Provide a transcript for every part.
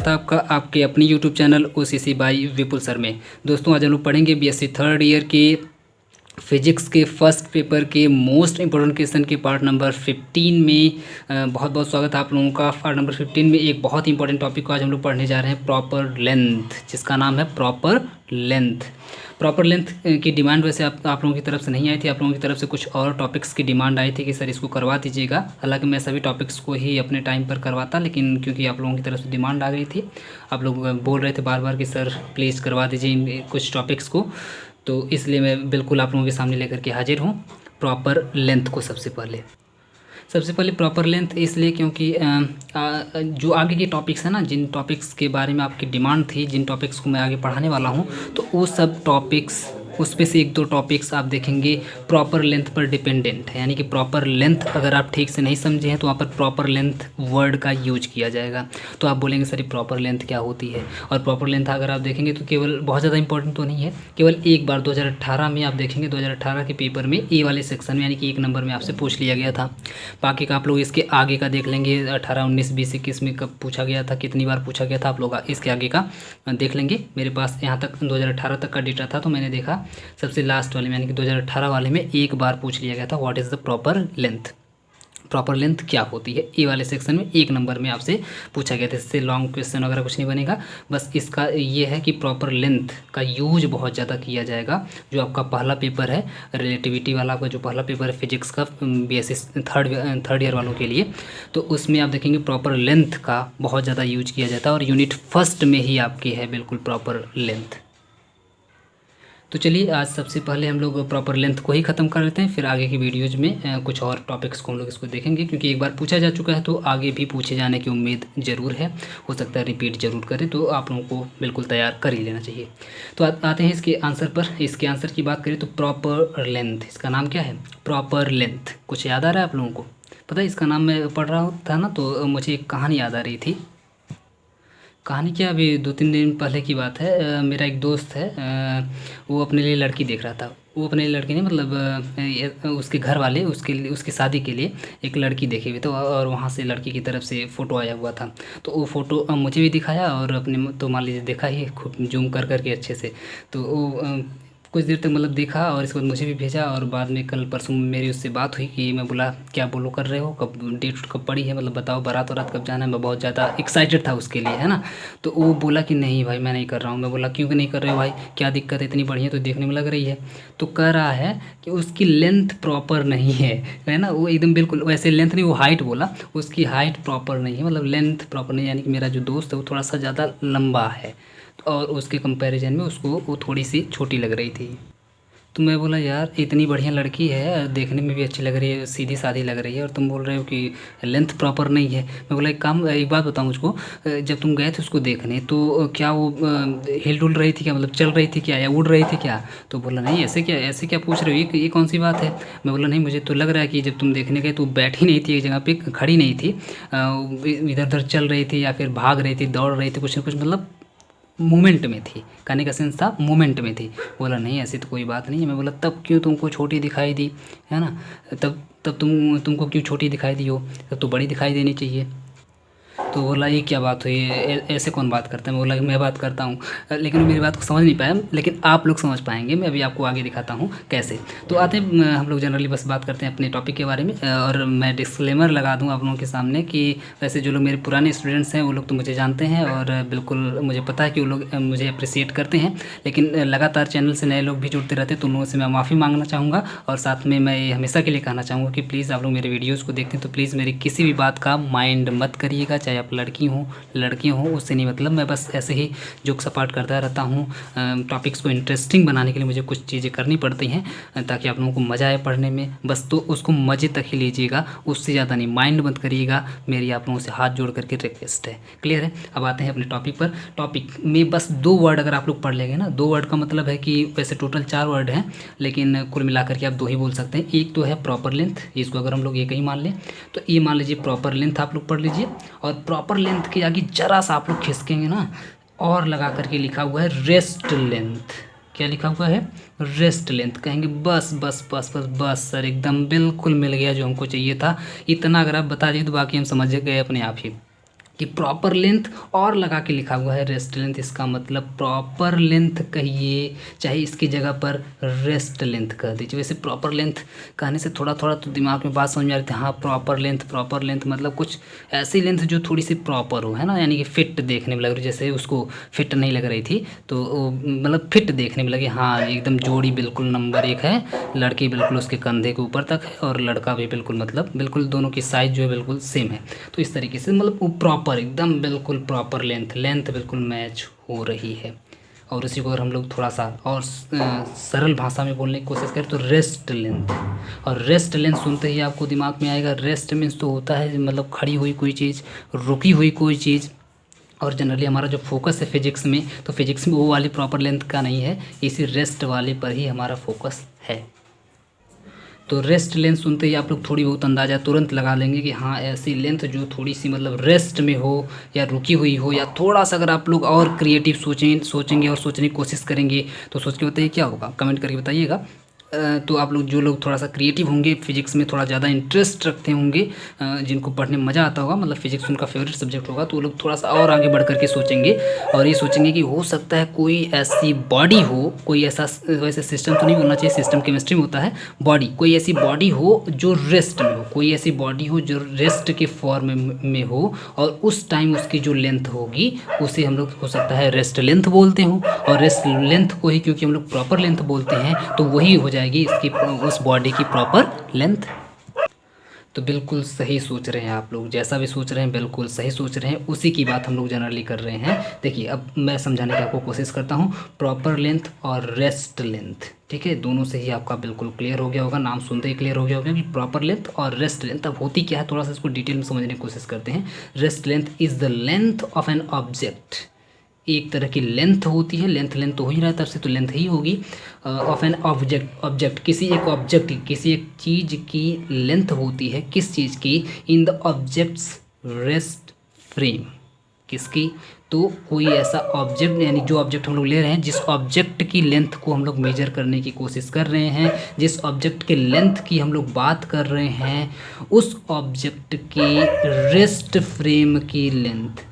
स्वागत है आपका आपके अपनी YouTube channel OCC by Vipul sir में। दोस्तों आज हम लोग पढ़ेंगे बीएससी थर्ड ईयर के फिजिक्स के फर्स्ट पेपर के मोस्ट इंपॉर्टेंट क्वेश्चन के पार्ट नंबर 15 में बहुत बहुत स्वागत है आप लोगों का। पार्ट नंबर 15 में एक बहुत ही इंपॉर्टेंट टॉपिक को आज हम लोग पढ़ने जा रहे हैं, प्रॉपर लेंथ, जिसका नाम है प्रॉपर लेंथ। प्रॉपर लेंथ की डिमांड वैसे आप लोगों की तरफ से नहीं आई थी, आप लोगों की तरफ से कुछ और टॉपिक्स की डिमांड आई थी कि सर इसको करवा दीजिएगा। हालांकि मैं सभी टॉपिक्स को ही अपने टाइम पर करवाता, लेकिन क्योंकि आप लोगों की तरफ से डिमांड आ गई थी, आप लोग बोल रहे थे बार बार कि सर प्लीज़ करवा दीजिए कुछ टॉपिक्स को, तो इसलिए मैं बिल्कुल आप लोगों के सामने लेकर के हाजिर हूँ प्रॉपर लेंथ को। सबसे पहले प्रॉपर लेंथ इसलिए क्योंकि जो आगे के टॉपिक्स हैं ना, जिन टॉपिक्स के बारे में आपकी डिमांड थी, जिन टॉपिक्स को मैं आगे पढ़ाने वाला हूँ, तो वो सब टॉपिक्स उसमें से एक दो टॉपिक्स आप देखेंगे प्रॉपर लेंथ पर डिपेंडेंट है। यानी कि प्रॉपर लेंथ अगर आप ठीक से नहीं समझे हैं तो वहाँ पर प्रॉपर लेंथ वर्ड का यूज किया जाएगा। तो आप बोलेंगे सर ये प्रॉपर लेंथ क्या होती है। और प्रॉपर लेंथ अगर आप देखेंगे तो केवल बहुत ज़्यादा इंपॉर्टेंट तो नहीं है, केवल एक बार 2018 में आप देखेंगे, 2018 के पेपर में ए वाले सेक्शन में, यानी कि 1 नंबर में आपसे पूछ लिया गया था। बाकी का आप लोग इसके आगे का देख लेंगे, 18, 19, 20, 21 में कब पूछा गया था, कितनी बार पूछा गया था, आप लोग इसके आगे का देख लेंगे। मेरे पास यहाँ तक 2018 तक का डेटा था, तो मैंने देखा सबसे लास्ट वाले में यानी कि 2018 वाले में एक बार पूछ लिया गया था what is the proper length. Proper length क्या होती है, ए वाले सेक्शन में 1 नंबर में आपसे पूछा गया था। इससे लॉन्ग क्वेश्चन वगैरह कुछ नहीं बनेगा, बस इसका ये है कि प्रॉपर लेंथ का यूज बहुत ज़्यादा किया जाएगा। जो आपका पहला पेपर है रिलेटिविटी वाला, आपका जो पहला पेपर है फिजिक्स का बीएससी थर्ड ईयर वालों के लिए, तो उसमें आप देखेंगे प्रॉपर लेंथ का बहुत ज़्यादा यूज किया जाता है। और यूनिट फर्स्ट में ही आपकी है बिल्कुल प्रॉपर लेंथ। तो चलिए आज सबसे पहले हम लोग प्रॉपर लेंथ को ही ख़त्म कर लेते हैं, फिर आगे की वीडियोज़ में कुछ और टॉपिक्स को हम लोग इसको देखेंगे, क्योंकि एक बार पूछा जा चुका है तो आगे भी पूछे जाने की उम्मीद ज़रूर है। हो सकता है रिपीट ज़रूर करें, तो आप लोगों को बिल्कुल तैयार कर ही लेना चाहिए। तो आते हैं इसके आंसर पर। इसके आंसर की बात करें तो प्रॉपर लेंथ, इसका नाम क्या है, प्रॉपर लेंथ। कुछ याद आ रहा है आप लोगों को? पता है इसका नाम मैं पढ़ रहा था ना, तो मुझे एक कहानी याद आ रही थी। कहानी क्या, अभी 2-3 दिन पहले की बात है। मेरा एक दोस्त है, वो अपने लिए लड़की देख रहा था। वो अपने लिए लड़की नहीं, मतलब उसके घर वाले उसकी शादी के लिए एक लड़की देखे हुए थे, और वहाँ से लड़की की तरफ से फ़ोटो आया हुआ था। तो वो फ़ोटो मुझे भी दिखाया, और अपने तो मान लीजिए देखा ही खूब जूम कर करके अच्छे से। तो वो कुछ देर तक मतलब देखा, और इसके बाद मुझे भी भेजा, और बाद में कल परसों मेरी उससे बात हुई कि मैं बोला क्या बोलो कर रहे हो, कब डेट कब पड़ी है, मतलब बताओ बारात वारात कब जाना है। मैं बहुत ज़्यादा एक्साइटेड था उसके लिए, है ना। तो वो बोला कि नहीं भाई मैं नहीं कर रहा हूँ। मैं बोला क्यों नहीं कर रहे हो भाई, क्या दिक्कत है, इतनी बढ़िया तो देखने में लग रही है। तो कह रहा है कि उसकी लेंथ प्रॉपर नहीं है ना। वो एकदम बिल्कुल वैसे लेंथ नहीं, वो हाइट बोला, उसकी हाइट प्रॉपर नहीं है, मतलब लेंथ प्रॉपर नहीं। यानी कि मेरा जो दोस्त है वो थोड़ा सा ज़्यादा लंबा है, और उसके कंपैरिजन में उसको वो थोड़ी सी छोटी लग रही थी। तो मैं बोला यार इतनी बढ़िया लड़की है, देखने में भी अच्छी लग रही है, सीधी सादी लग रही है, और तुम बोल रहे हो कि लेंथ प्रॉपर नहीं है। मैं बोला एक बात बताऊँ मुझको, जब तुम गए थे उसको देखने तो क्या वो हिल डुल रही थी क्या, मतलब चल रही थी क्या, या उड़ रही थी क्या? तो बोला नहीं, ऐसे क्या पूछ रहे हो, ये कौन सी बात है। मैं बोला नहीं, मुझे तो लग रहा है कि जब तुम देखने गए तो बैठी नहीं थी एक जगह पे, खड़ी नहीं थी, इधर उधर चल रही थी या फिर भाग रही थी, दौड़ रही थी, कुछ ना कुछ मतलब मूवमेंट में थी। कहने का सेंस था मूवमेंट में थी। बोला नहीं ऐसी तो कोई बात नहीं है। मैं बोला तब क्यों तुमको छोटी दिखाई दी, है ना, तब तुमको क्यों छोटी दिखाई दी हो, तब तो बड़ी दिखाई देनी चाहिए। तो बोला ये क्या बात हुई, ऐसे कौन बात करता है। मैं बोला कि मैं बात करता हूँ, लेकिन मेरी बात को समझ नहीं पाया, लेकिन आप लोग समझ पाएंगे, मैं अभी आपको आगे दिखाता हूँ कैसे। तो आते हैं हम लोग जनरली बस बात करते हैं अपने टॉपिक के बारे में, और मैं डिस्क्लेमर लगा दूँ आप लोगों के सामने कि वैसे जो लोग मेरे पुराने स्टूडेंट्स हैं वो लोग तो मुझे जानते हैं, और बिल्कुल मुझे पता है कि वो लोग मुझे अप्रिसिएट करते हैं, लेकिन लगातार चैनल से नए लोग भी जुड़ते रहते हैं, तो उन लोगों से मैं माफ़ी मांगना चाहूँगा। और साथ में मैं हमेशा के लिए कहना चाहूँगा कि प्लीज़ आप लोग मेरे वीडियोज़ को देखते हैं तो प्लीज़ मेरी किसी भी बात का माइंड मत करिएगा, चाहे आप लड़की हो लड़के हों, उससे नहीं मतलब। मैं बस ऐसे ही जोक सपाट करता रहता हूँ। टॉपिक्स को इंटरेस्टिंग बनाने के लिए मुझे कुछ चीज़ें करनी पड़ती हैं ताकि आप लोगों को मज़ा आए पढ़ने में, बस। तो उसको मज़े तक ही लीजिएगा, उससे ज़्यादा नहीं, माइंड मत करिएगा, मेरी आप लोगों से हाथ जोड़ करके रिक्वेस्ट है। क्लियर है? अब आते हैं अपने टॉपिक पर। टॉपिक में बस 2 वर्ड अगर आप लोग पढ़ लेंगे ना, 2 वर्ड का मतलब है कि वैसे टोटल 4 वर्ड हैं, लेकिन कुल मिलाकर के आप 2 ही बोल सकते हैं। एक तो है प्रॉपर लेंथ, इसको अगर हम लोग एक ही मान लें तो ये मान लीजिए प्रॉपर लेंथ आप लोग पढ़ लीजिए। और प्रॉपर लेंथ के आगे जरा सा आप लोग खिसकेंगे ना, और लगा करके लिखा हुआ है रेस्ट लेंथ। क्या लिखा हुआ है? Rest length. कहेंगे बस बस बस बस बस सर एकदम बिल्कुल मिल गया जो हमको चाहिए था। इतना अगर आप बता दिए तो बाकी हम समझ गए अपने आप ही। कि प्रॉपर लेंथ और लगा के लिखा हुआ है रेस्ट लेंथ, इसका मतलब प्रॉपर लेंथ कहिए, चाहे इसकी जगह पर रेस्ट लेंथ कह दीजिए। वैसे प्रॉपर लेंथ कहने से थोड़ा थोड़ा तो दिमाग में बात समझ में आ रही थी, हाँ प्रॉपर लेंथ मतलब कुछ ऐसी लेंथ जो थोड़ी सी प्रॉपर हो, है ना, यानी कि फिट देखने में लग रही, जैसे उसको फिट नहीं लग रही थी तो मतलब फिट देखने में लगे, हाँ एकदम जोड़ी बिल्कुल नंबर 1 है, लड़की बिल्कुल उसके कंधे के ऊपर तक है और लड़का भी बिल्कुल मतलब बिल्कुल दोनों की साइज़ जो है बिल्कुल सेम है। तो इस तरीके से मतलब वो प्रॉपर एकदम बिल्कुल प्रॉपर लेंथ बिल्कुल मैच हो रही है। और इसी को अगर हम लोग थोड़ा सा और सरल भाषा में बोलने की कोशिश करें तो रेस्ट लेंथ, और रेस्ट लेंथ सुनते ही आपको दिमाग में आएगा रेस्ट मीन्स तो होता है मतलब खड़ी हुई कोई चीज़, रुकी हुई कोई चीज़। और जनरली हमारा जो फोकस है फिजिक्स में, तो फिजिक्स में वो वाली प्रॉपर लेंथ का नहीं है, इसी रेस्ट वाले पर ही हमारा फोकस है। तो रेस्ट लेंथ सुनते ही आप लोग थोड़ी बहुत अंदाज़ा तुरंत लगा लेंगे कि हाँ ऐसी लेंथ जो थोड़ी सी मतलब रेस्ट में हो या रुकी हुई हो, या थोड़ा सा अगर आप लोग और क्रिएटिव सोचेंगे और सोचने की कोशिश करेंगे तो सोच के बताइए क्या होगा, कमेंट करके बताइएगा। तो आप लोग जो लोग थोड़ा सा क्रिएटिव होंगे, फिजिक्स में थोड़ा ज़्यादा इंटरेस्ट रखते होंगे, जिनको पढ़ने में मज़ा आता होगा, मतलब फिजिक्स उनका फेवरेट सब्जेक्ट होगा, तो वो लोग थोड़ा सा और आगे बढ़ करके सोचेंगे और ये सोचेंगे कि हो सकता है कोई ऐसी बॉडी हो, कोई ऐसा, वैसे सिस्टम तो नहीं बोलना चाहिए, सिस्टम केमिस्ट्री में होता है बॉडी, कोई ऐसी बॉडी हो जो रेस्ट में हो, कोई ऐसी बॉडी हो जो रेस्ट के फॉर्म में हो, और उस टाइम उसकी जो लेंथ होगी उसे हम लोग हो सकता है रेस्ट लेंथ बोलते हो, और रेस्ट लेंथ को ही क्योंकि हम लोग प्रॉपर लेंथ बोलते हैं तो वही हो जाएगी इसकी उस बॉडी की प्रॉपर लेंथ। तो बिल्कुल सही सोच रहे हैं आप लोग, जैसा भी सोच रहे हैं बिल्कुल सही सोच रहे हैं, उसी की बात हम लोग जनरली कर रहे हैं। देखिए अब मैं समझाने की आपको कोशिश करता हूँ, प्रॉपर लेंथ और रेस्ट लेंथ, ठीक है, दोनों से ही आपका बिल्कुल क्लियर हो गया होगा, नाम सुनते ही क्लियर हो गया होगा कि प्रॉपर लेंथ और रेस्ट लेंथ अब होती क्या है, थोड़ा सा इसको डिटेल में समझने की कोशिश करते हैं। Rest length is the length of an object, एक तरह की लेंथ होती है, लेंथ तो हो ही रहा है, तब से तो लेंथ ही होगी, ऑफ एन ऑब्जेक्ट किसी एक ऑब्जेक्ट, किसी एक चीज़ की लेंथ होती है, किस चीज़ की, in the objects rest frame, किसकी, तो कोई ऐसा ऑब्जेक्ट, यानी जो ऑब्जेक्ट हम लोग ले रहे हैं, जिस ऑब्जेक्ट की लेंथ को हम लोग मेजर करने की कोशिश कर रहे हैं, जिस ऑब्जेक्ट के लेंथ की हम लोग बात कर रहे हैं, उस ऑब्जेक्ट की रेस्ट फ्रेम की लेंथ,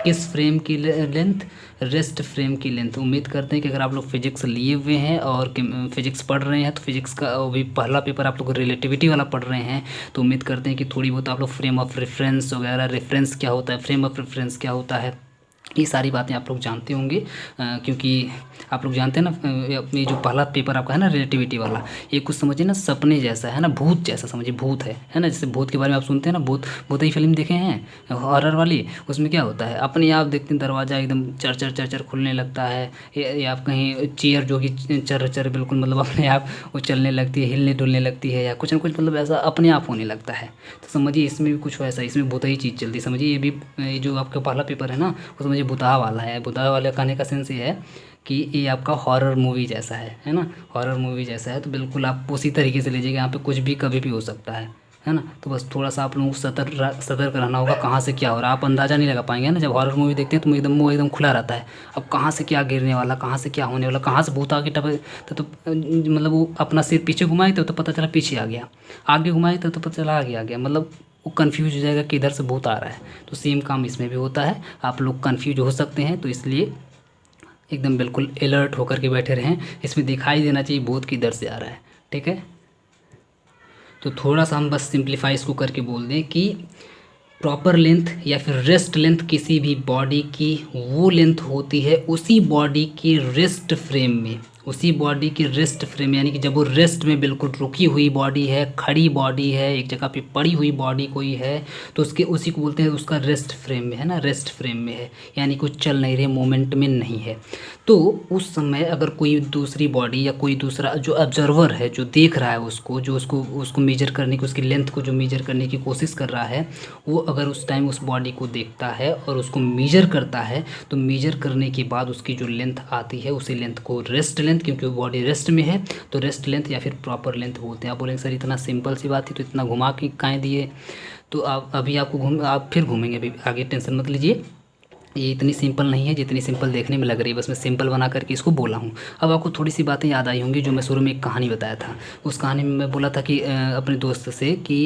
किस फ्रेम की लेंथ, रेस्ट फ्रेम की लेंथ। उम्मीद करते हैं कि अगर आप लोग फिजिक्स लिए हुए हैं और फिजिक्स पढ़ रहे हैं, तो फिजिक्स का भी पहला पेपर आप लोग रिलेटिविटी वाला पढ़ रहे हैं, तो उम्मीद करते हैं कि थोड़ी बहुत आप लोग फ्रेम ऑफ रेफरेंस वगैरह, रेफरेंस क्या होता है, फ्रेम ऑफ रेफरेंस क्या होता है, ये सारी बातें आप लोग जानते होंगे, क्योंकि आप लोग जानते हैं ना, ये जो पहला पेपर आपका है ना रिलेटिविटी वाला, ये कुछ समझिए ना सपने जैसा है ना, भूत जैसा समझिए, भूत है ना, जैसे भूत के बारे में आप सुनते हैं ना, भूत ही फिल्म देखे हैं हॉरर वाली, उसमें क्या होता है, अपने आप देखते हैं दरवाज़ा एकदम चर खुलने लगता है, या आप कहीं चेयर जो कि चर बिल्कुल मतलब अपने आप वो चलने लगती है, हिलने डुलने लगती है, या कुछ ना कुछ मतलब ऐसा अपने आप होने लगता है, तो समझिए इसमें भी कुछ वैसा, इसमें भूत ही चीज़ चलती है, समझिए ये भी, ये जो आपका पहला पेपर है ना, वो समझिए भूतहा वाला है। भूतहा वाले कहने का सेंस ये है कि ये आपका हॉरर मूवी जैसा है ना, हॉरर मूवी जैसा है, तो बिल्कुल आप उसी तरीके से लीजिएगा, यहाँ पे कुछ भी कभी भी हो सकता है ना, तो बस थोड़ा सा आप लोगों को सतर्क रहना होगा, कहाँ से क्या हो रहा है आप अंदाज़ा नहीं लगा पाएंगे ना, जब हॉरर मूवी देखते हैं तो मुँह एकदम खुला रहता है, अब कहाँ से क्या गिरने वाला, कहाँ से क्या होने वाला, कहाँ से भूत आके टपे, तो मतलब वो अपना सिर पीछे घुमाए तो पता चला पीछे आ गया, आगे घुमाए तो पता चला आगे आ गया, मतलब वो कन्फ्यूज हो जाएगा कि इधर से भूत आ रहा है। तो सेम काम इसमें भी होता है, आप लोग कन्फ्यूज हो सकते हैं, तो इसलिए एकदम बिल्कुल अलर्ट होकर के बैठे रहें, इसमें दिखाई देना चाहिए भूत किधर से आ रहा है, ठीक है। तो थोड़ा सा हम बस सिंप्लीफाई इसको करके बोल दें कि प्रॉपर लेंथ या फिर रेस्ट लेंथ किसी भी बॉडी की वो लेंथ होती है उसी बॉडी की रेस्ट फ्रेम में, उसी बॉडी की रेस्ट फ्रेम, यानी कि जब वो रेस्ट में बिल्कुल रुकी हुई बॉडी है, खड़ी बॉडी है, एक जगह पे पड़ी हुई बॉडी कोई है, तो उसके उसी को बोलते हैं उसका रेस्ट फ्रेम में है ना, रेस्ट फ्रेम में है, यानी कुछ चल नहीं रहे, मोमेंट में नहीं है। तो उस समय अगर कोई दूसरी बॉडी या कोई दूसरा जो ऑब्जर्वर है, जो देख रहा है उसको, जो उसको मेजर करने की, उसकी लेंथ को जो मेजर करने की कोशिश कर रहा है, वो अगर उस टाइम उस बॉडी को देखता है और उसको मेजर करता है, तो मेजर करने के बाद उसकी जो लेंथ आती है उसी लेंथ को रेस्ट लेंथ, क्योंकि वो बॉडी रेस्ट में है तो रेस्ट लेंथ या फिर प्रॉपर लेंथ बोलते हैं। आप बोलेंगे सर इतना सिंपल सी बात थी तो इतना घुमा के काहे दिए, तो अभी आपको आप फिर घूमेंगे, अभी आगे टेंशन मत लीजिए, ये इतनी सिंपल नहीं है जितनी सिंपल देखने में लग रही है, बस मैं सिंपल बना करके इसको बोला हूँ। अब आपको थोड़ी सी बातें याद आई होंगी जो मैं शुरू में एक कहानी बताया था, उस कहानी में मैं बोला था कि अपने दोस्त से कि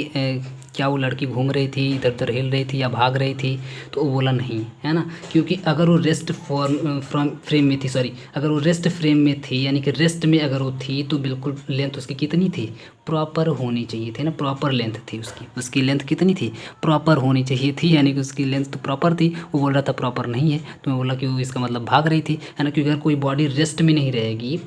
क्या वो लड़की घूम रही थी, इधर उधर हिल रही थी या भाग रही थी? तो वो बोला नहीं, है ना, क्योंकि अगर वो रेस्ट फ्रेम में थी, सॉरी, अगर वो रेस्ट फ्रेम में थी यानी कि रेस्ट में अगर वो थी तो बिल्कुल लेंथ उसकी कितनी थी, प्रॉपर होनी चाहिए थी ना, प्रॉपर लेंथ थी उसकी लेंथ कितनी थी, प्रॉपर होनी चाहिए थी, यानी कि उसकी लेंथ तो प्रॉपर थी। वो बोल रहा था प्रॉपर नहीं है, तो मैं बोला कि वो इसका मतलब भाग रही थी, है ना, क्योंकि अगर कोई बॉडी रेस्ट में नहीं रहेगी,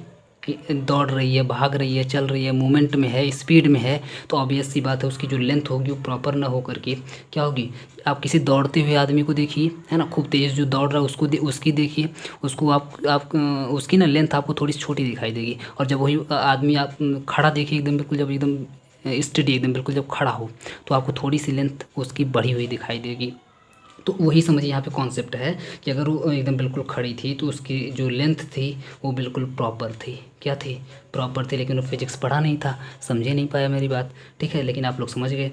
दौड़ रही है, भाग रही है, चल रही है, मूवमेंट में है, स्पीड में है, तो ऑब्वियस सी बात है उसकी जो लेंथ होगी वो प्रॉपर ना हो करके क्या होगी। आप किसी दौड़ते हुए आदमी को देखिए, है ना, खूब तेज़ जो दौड़ रहा है उसको उसकी देखिए, उसको आप उसकी ना लेंथ आपको थोड़ी छोटी दिखाई देगी, और जब वही आदमी आप खड़ा देखिए एकदम बिल्कुल, जब एकदम स्टेडी एकदम बिल्कुल जब खड़ा हो तो आपको थोड़ी सी लेंथ उसकी बढ़ी हुई दिखाई देगी। तो वही समझिए यहाँ पे कॉन्सेप्ट है कि अगर वो एकदम बिल्कुल खड़ी थी तो उसकी जो लेंथ थी वो बिल्कुल प्रॉपर थी। क्या थी? प्रॉपर थी। लेकिन वो फिजिक्स पढ़ा नहीं था, समझे नहीं पाया मेरी बात, ठीक है, लेकिन आप लोग समझ गए।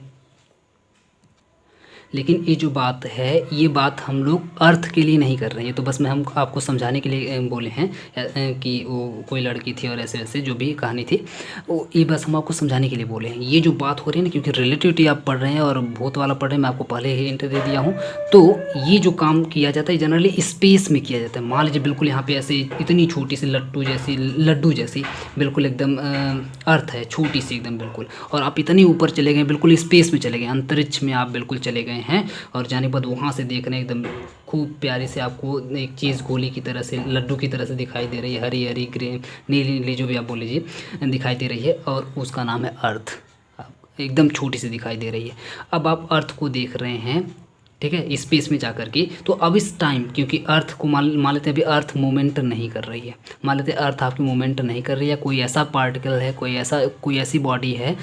लेकिन ये जो बात है ये बात हम लोग अर्थ के लिए नहीं कर रहे हैं, तो बस मैं हम आपको समझाने के लिए बोले हैं कि वो कोई लड़की थी और ऐसे ऐसे जो भी कहानी थी वो, ये बस हम आपको समझाने के लिए बोले हैं। ये जो बात हो रही है ना, क्योंकि रिलेटिविटी आप पढ़ रहे हैं और भूत वाला पढ़ रहे हैं, मैं आपको पहले ही हिंट दे दिया हूँ, तो ये जो काम किया जाता है जनरली स्पेस में किया जाता है। मान लीजिए बिल्कुल यहाँ पे ऐसे इतनी छोटी सी लड्डू जैसी बिल्कुल एकदम अर्थ है, छोटी सी एकदम बिल्कुल, और आप इतनी ऊपर चले गए, बिल्कुल स्पेस में चले गए, अंतरिक्ष में आप बिल्कुल चले गए हैं, और जाने के बाद वहाँ से देख रहे हैं एकदम खूब प्यारी से आपको एक चीज़ गोली की तरह से, लड्डू की तरह से दिखाई दे रही है, हरी हरी ग्रीन नीली नीली जो भी आप बोल लीजिए दिखाई दे रही है, और उसका नाम है अर्थ। एकदम छोटी सी दिखाई दे रही है। अब आप अर्थ को देख रहे हैं, ठीक है, स्पेस में जा कर के, तो अब इस टाइम क्योंकि अर्थ को मान लेते हैं अभी अर्थ मूवमेंट नहीं कर रही है, मान लेते हैं अर्थ आपकी मूवमेंट नहीं कर रही है, कोई ऐसा पार्टिकल है, कोई ऐसी बॉडी है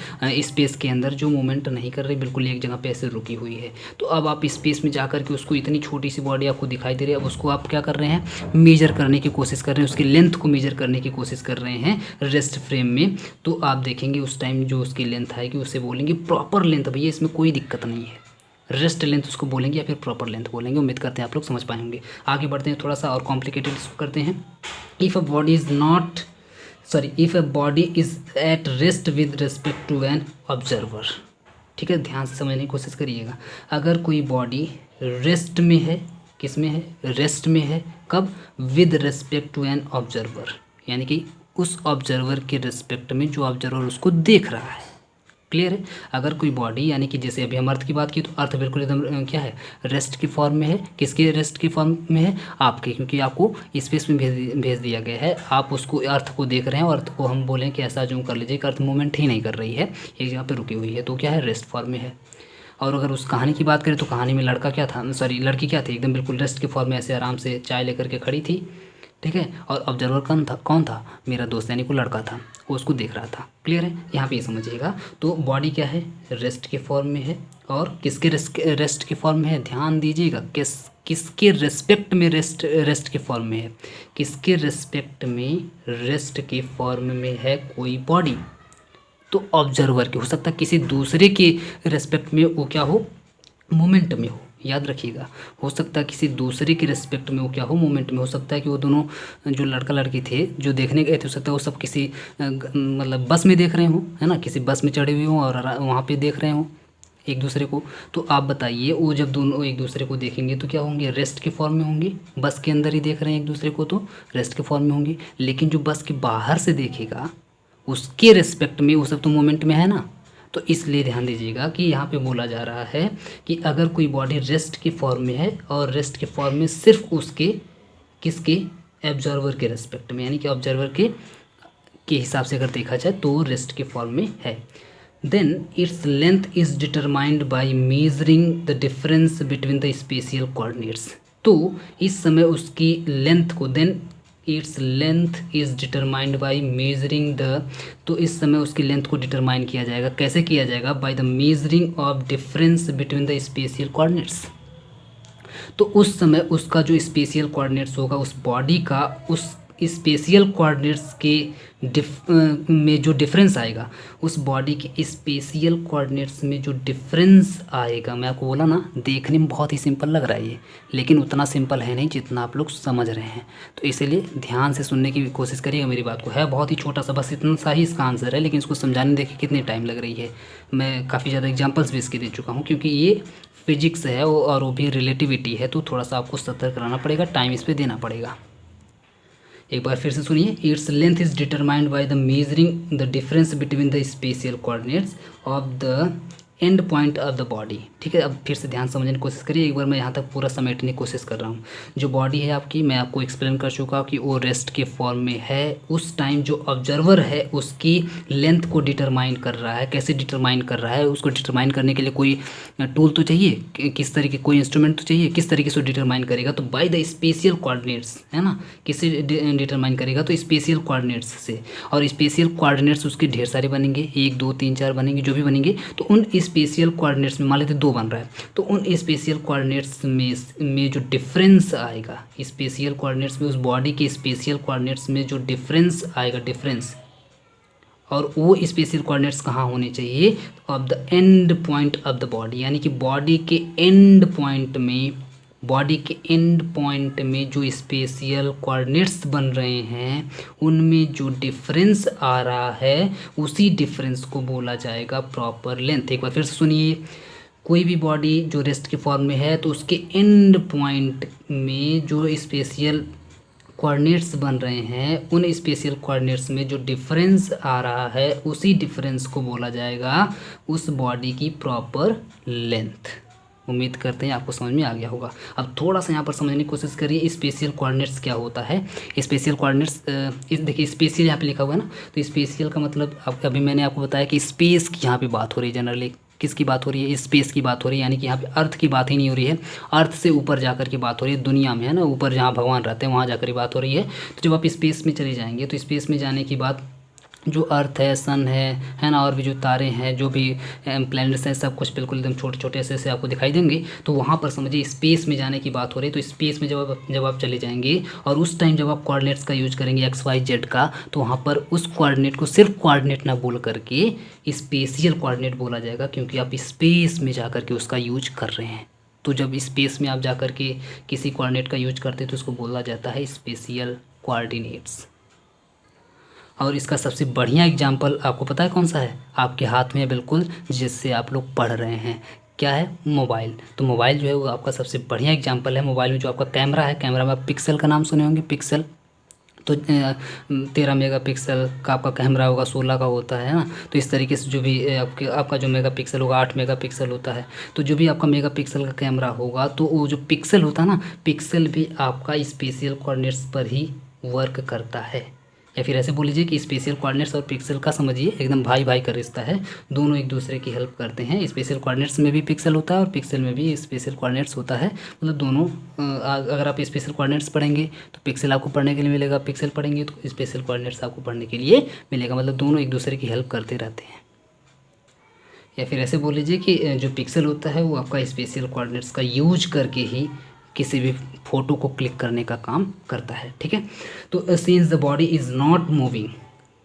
स्पेस के अंदर जो मूवमेंट नहीं कर रही, बिल्कुल एक जगह पे ऐसे रुकी हुई है। तो अब आप स्पेस में जा कर के उसको, इतनी छोटी सी बॉडी आपको दिखाई दे रही है, अब उसको आप क्या कर रहे हैं, मेजर करने की कोशिश कर रहे हैं, उसकी लेंथ को मेजर करने की कोशिश कर रहे हैं रेस्ट फ्रेम में। तो आप देखेंगे उस टाइम जो उसकी लेंथ आएगी उसे बोलेंगे प्रॉपर लेंथ। भैया इसमें कोई दिक्कत नहीं है, रेस्ट लेंथ उसको बोलेंगे या फिर प्रॉपर लेंथ बोलेंगे। उम्मीद करते हैं आप लोग समझ पाएंगे। आगे बढ़ते हैं, थोड़ा सा और कॉम्प्लिकेटेड इसको करते हैं। If a body is at rest with respect to an observer, ठीक है, ध्यान से समझने की कोशिश करिएगा। अगर कोई बॉडी रेस्ट में है, किस में है, रेस्ट में है, कब, with respect to an observer, यानी कि उस ऑब्जर्वर के रिस्पेक्ट में जो ऑब्जर्वर उसको देख रहा है। क्लियर है? अगर कोई बॉडी, यानी कि जैसे अभी हम अर्थ की बात की, तो अर्थ बिल्कुल एकदम क्या है, रेस्ट की फॉर्म में है। किसके रेस्ट की फॉर्म में है? आपके, क्योंकि आपको स्पेस में भेज दिया गया है, आप उसको अर्थ को देख रहे हैं, और अर्थ को हम बोलें कि ऐसा जूम कर लीजिए कि अर्थ मूवमेंट ही नहीं कर रही है, एक जगह पे रुकी हुई है, तो क्या है, रेस्ट फॉर्म में है। और अगर उस कहानी की बात करें तो कहानी में लड़की क्या थी, एकदम बिल्कुल रेस्ट की फॉर्म में ऐसे आराम से चाय लेकर के खड़ी थी, ठीक है, और ऑब्जर्वर कौन था, मेरा दोस्त, यानी कोई लड़का था, वो उसको देख रहा था। क्लियर है? यहाँ पे ये समझिएगा। तो बॉडी क्या है, रेस्ट के फॉर्म में है, और किसके रेस्ट के फॉर्म में है, ध्यान दीजिएगा, किसके रेस्पेक्ट में रेस्ट के फॉर्म में है, किसके रेस्पेक्ट में रेस्ट के फॉर्म में है कोई बॉडी, तो ऑब्जर्वर के। हो सकता है किसी दूसरे के रेस्पेक्ट में वो क्या हो, मोमेंट में हो, याद रखिएगा, हो सकता है किसी दूसरे के रिस्पेक्ट में वो क्या हो, मोमेंट में। हो सकता है कि वो दोनों जो लड़का लड़की थे जो देखने गए थे, हो सकता है वो सब किसी मतलब बस में देख रहे हों, है ना, किसी बस में चढ़े हुए हों और वहाँ पे देख रहे हों एक दूसरे को। तो आप बताइए, वो जब दोनों एक दूसरे को देखेंगे तो क्या होंगे, रेस्ट के फॉर्म में होंगे। बस के अंदर ही देख रहे हैं एक दूसरे को तो रेस्ट के फॉर्म में होंगे, लेकिन जो बस के बाहर से देखेगा उसके रिस्पेक्ट में वो सब तो मोमेंट में है ना। तो इसलिए ध्यान दीजिएगा कि यहाँ पे बोला जा रहा है कि अगर कोई बॉडी रेस्ट के फॉर्म में है, और रेस्ट के फॉर्म में सिर्फ उसके किसके, ऑब्जर्वर के रेस्पेक्ट में, यानी कि ऑब्जर्वर के हिसाब से अगर देखा जाए तो रेस्ट के फॉर्म में है, then its length is determined by measuring the difference between the spatial coordinates. तो इस समय उसकी लेंथ को, then its length is determined by measuring the, तो इस समय उसकी लेंथ को डिटरमाइन किया जाएगा। कैसे किया जाएगा? By the measuring of difference between the spatial coordinates. तो उस समय उसका जो स्पेशियल कोऑर्डिनेट्स होगा उस बॉडी का, उस स्पेशियल कोऑर्डिनेट्स के में जो डिफरेंस आएगा, उस बॉडी के स्पेशियल कोऑर्डिनेट्स में जो डिफरेंस आएगा, मैं आपको बोला ना देखने में बहुत ही सिंपल लग रहा है ये, लेकिन उतना सिंपल है नहीं जितना आप लोग समझ रहे हैं। तो इसीलिए ध्यान से सुनने की कोशिश करिएगा मेरी बात को। है बहुत ही छोटा सा, बस इतना सा ही इसका आंसर है, लेकिन इसको समझाने देखिए कितनी टाइम लग रही है। मैं काफ़ी ज़्यादा एग्जाम्पल्स भी इसके दे चुका हूँ, क्योंकि ये फिजिक्स है और वो भी रिलेटिविटी है, तो थोड़ा सा आपको सतर्क रहना पड़ेगा, टाइम इस पर देना पड़ेगा। एक बार फिर से सुनिए। Its length is determined by the measuring the difference between the spatial coordinates of the end point of the body. ठीक है, अब फिर से ध्यान समझने की कोशिश करिए। एक बार मैं यहाँ तक पूरा समेटने की कोशिश कर रहा हूँ। जो बॉडी है आपकी, मैं आपको एक्सप्लेन कर चुका हूँ कि वो रेस्ट के फॉर्म में है। उस टाइम जो ऑब्जर्वर है उसकी लेंथ को डिटरमाइन कर रहा है। कैसे डिटरमाइन कर रहा है, उसको डिटरमाइन करने के लिए कोई टूल तो चाहिए, किस तरीके कोई इंस्ट्रूमेंट तो चाहिए, किस तरीके से डिटरमाइन करेगा, तो बाय द स्पेशियल कोऑर्डिनेट्स, है ना। किससे डिटरमाइन करेगा, तो स्पेशियल कोऑर्डिनेट्स से। और स्पेशियल कोऑर्डिनेट्स उसके ढेर सारे बनेंगे, 1 2 3 4 बनेंगे, जो भी बनेंगे। तो उन स्पेशियल कोऑर्डिनेट्स में मान लेते 2 बन रहा है, तो उन स्पेशियल कोऑर्डिनेट्स में जो डिफरेंस आएगा, स्पेशियल कोऑर्डिनेट्स में, उस बॉडी के स्पेशियल कोऑर्डिनेट्स में जो डिफरेंस आएगा, डिफरेंस, और वो स्पेशियल कोऑर्डिनेट्स कहाँ होने चाहिए, of the end point of the body, यानी कि बॉडी के एंड पॉइंट में, बॉडी के एंड पॉइंट में जो स्पेशियल कोऑर्डिनेट्स बन रहे हैं उनमें जो डिफरेंस आ रहा है, उसी डिफरेंस को बोला जाएगा प्रॉपर लेंथ। एक बार फिर से सुनिए। कोई भी बॉडी जो रेस्ट के फॉर्म में है, तो उसके एंड पॉइंट में जो स्पेशियल कोऑर्डिनेट्स बन रहे हैं, उन स्पेशियल कोऑर्डिनेट्स में जो डिफरेंस आ रहा है, उसी डिफरेंस को बोला जाएगा उस बॉडी की प्रॉपर लेंथ। उम्मीद करते हैं आपको समझ में आ गया होगा। अब थोड़ा सा यहाँ पर समझने की कोशिश करिए, स्पेशियल कोऑर्डिनेट्स क्या होता है। स्पेशियल कोऑर्डिनेट्स, देखिए स्पेशियल यहाँ पे लिखा हुआ है ना, तो स्पेशियल का मतलब अभी मैंने आपको बताया कि स्पेस की यहाँ पे बात हो रही है। जनरली किसकी बात हो रही है, स्पेस की बात हो रही है, यानी कि यहाँ पे अर्थ की बात ही नहीं हो रही है, अर्थ से ऊपर जाकर की बात हो रही है, दुनिया में, है ना, ऊपर जहाँ भगवान रहते हैं वहाँ जाकर की बात हो रही है। तो जब आप स्पेस में चले जाएंगे, तो स्पेस में जाने के बाद जो अर्थ है, सन है ना, और भी जो तारे हैं, जो भी प्लैनेट्स हैं, सब कुछ बिल्कुल एकदम छोटे छोटे ऐसे आपको दिखाई देंगे। तो वहाँ पर समझिए स्पेस में जाने की बात हो रही है। तो स्पेस में जब आप चले जाएंगे, और उस टाइम जब आप कोऑर्डिनेट्स का यूज करेंगे XYZ का, तो वहाँ पर उस कोऑर्डिनेट को सिर्फ कोऑर्डिनेट ना बोल करके स्पेशियल कोऑर्डिनेट बोला जाएगा, क्योंकि आप स्पेस में जा कर के उसका यूज कर रहे हैं। तो जब स्पेस में आप जा कर के किसी कोऑर्डिनेट का यूज करते हैं, तो उसको बोला जाता है स्पेशियल कोऑर्डिनेट्स। और इसका सबसे बढ़िया एग्जाम्पल आपको पता है कौन सा है, आपके हाथ में है बिल्कुल, जिससे आप लोग पढ़ रहे हैं। क्या है, मोबाइल। तो मोबाइल जो है वो आपका सबसे बढ़िया एग्जाम्पल है। मोबाइल में जो आपका कैमरा है, कैमरा में आप पिक्सल का नाम सुने होंगे, पिक्सल। तो 13 मेगापिक्सल का आपका कैमरा होगा, 16 का होता है ना। तो इस तरीके से जो भी आपका जो मेगापिक्सल होगा, 8 मेगापिक्सल होता है। तो जो भी आपका मेगापिक्सल का कैमरा होगा, तो वो जो पिक्सल होता है ना, पिक्सल भी आपका स्पेशियल कोऑर्डिनेट्स पर ही वर्क करता है। या फिर ऐसे बोल लीजिए कि स्पेशियल कोऑर्डिनेट्स और पिक्सल का समझिए एकदम भाई भाई का रिश्ता है, दोनों एक दूसरे की हेल्प करते हैं। स्पेशियल कोऑर्डिनेट्स में भी पिक्सल होता है और पिक्सल में भी स्पेशियल कोऑर्डिनेट्स होता है, मतलब दोनों। अगर आप स्पेशियल कोऑर्डिनेट्स पढ़ेंगे तो पिक्सल आपको पढ़ने के लिए मिलेगा, पिक्सल पढ़ेंगे तो स्पेशियल कोऑर्डिनेट्स आपको पढ़ने के लिए मिलेगा, मतलब दोनों एक दूसरे की हेल्प करते रहते हैं। या फिर ऐसे बोल लीजिए कि जो पिक्सल होता है वो आपका स्पेशियल कोऑर्डिनेट्स का यूज करके ही किसी भी फोटो को क्लिक करने का काम करता है। ठीक है, तो since the body is not moving,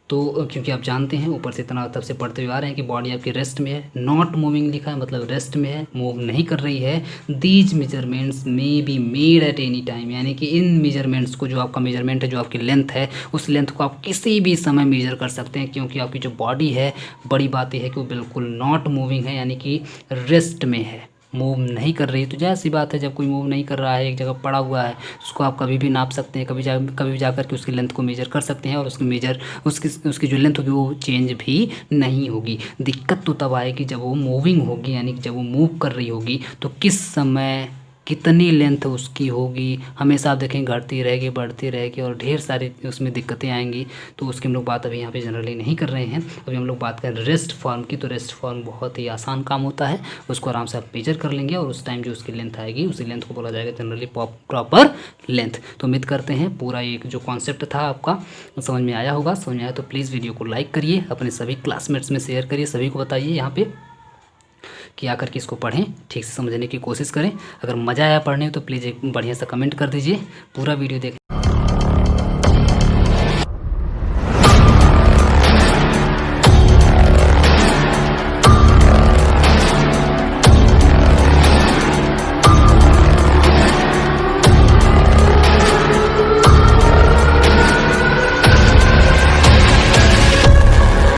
तो क्योंकि आप जानते हैं ऊपर से इतना तब से पढ़ते हुए आ रहे हैं कि बॉडी आपकी रेस्ट में है, नॉट मूविंग लिखा है मतलब रेस्ट में है, मूव नहीं कर रही है। These measurements may be made at any time, यानी कि इन मेजरमेंट्स को, जो आपका मेजरमेंट है, जो आपकी लेंथ है, उस लेंथ को आप किसी भी समय मेजर कर सकते हैं, क्योंकि आपकी जो बॉडी है, बड़ी बात यह है कि वो बिल्कुल नॉट मूविंग है, यानी कि रेस्ट में है, मूव नहीं कर रही। तो जैसी बात है, जब कोई मूव नहीं कर रहा है, एक जगह पड़ा हुआ है, उसको आप कभी भी नाप सकते हैं, कभी भी जा कर के उसकी लेंथ को मेजर कर सकते हैं, और उसकी जो लेंथ होगी वो चेंज भी नहीं होगी। दिक्कत तो तब आएगी जब वो मूविंग होगी, यानी कि जब वो मूव कर रही होगी, तो किस समय कितनी लेंथ उसकी होगी, हमेशा आप देखें घटती रहेगी, बढ़ती रहेगी, और ढेर सारी उसमें दिक्कतें आएंगी। तो उसकी हम लोग बात अभी यहाँ पे जनरली नहीं कर रहे हैं। अभी हम लोग बात करें रेस्ट फॉर्म की, तो रेस्ट फॉर्म बहुत ही आसान काम होता है, उसको आराम से आप मेजर कर लेंगे, और उस टाइम जो उसकी लेंथ आएगी, उसी लेंथ को बोला जाएगा जनरली प्रॉपर लेंथ। तो उम्मीद करते हैं पूरा एक जो कॉन्सेप्ट था आपका समझ में आया होगा। समझ में आया तो प्लीज़ वीडियो को लाइक करिए, अपने सभी क्लासमेट्स में शेयर करिए, सभी को बताइए यहाँ पे कि आकर के इसको पढ़ें, ठीक से समझने की कोशिश करें। अगर मज़ा आया पढ़ने तो प्लीज़ एक बढ़िया सा कमेंट कर दीजिए, पूरा वीडियो देखें।